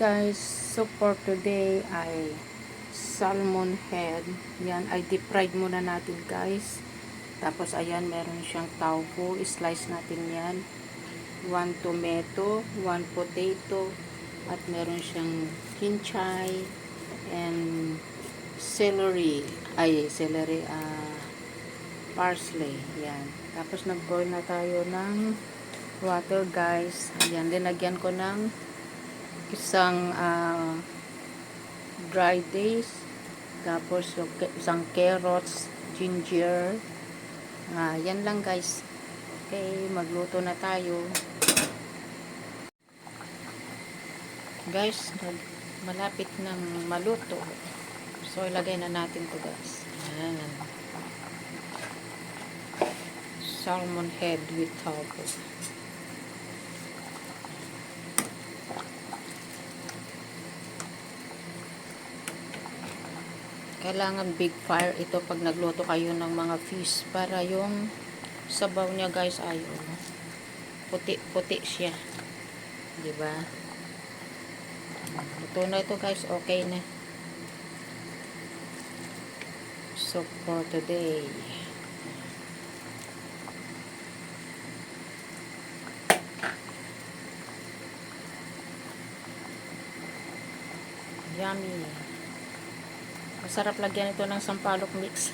Guys, so for today ay salmon head. Yan ay deep fried muna natin guys. Tapos ayan, meron siyang tofu. Slice natin yan. 1 tomato, 1 potato, at meron siyang kinchay and celery. Parsley. Yan. Tapos nag-boil na tayo ng water guys. Ayan, linagyan ko ng isang dry days, tapos isang carrots, ginger, yan lang guys. Okay, magluto na tayo guys. Malapit nang maluto, so ilagay na natin to guys. Ayan, salmon head with tofu. Kailangan big fire ito pag nagluto kayo ng mga fish para yung sabaw niya guys ay puti-puti siya. 'Di ba? Ito na ito guys, okay na. So for today, yummy. Masarap lagyan ito ng sampalok mix.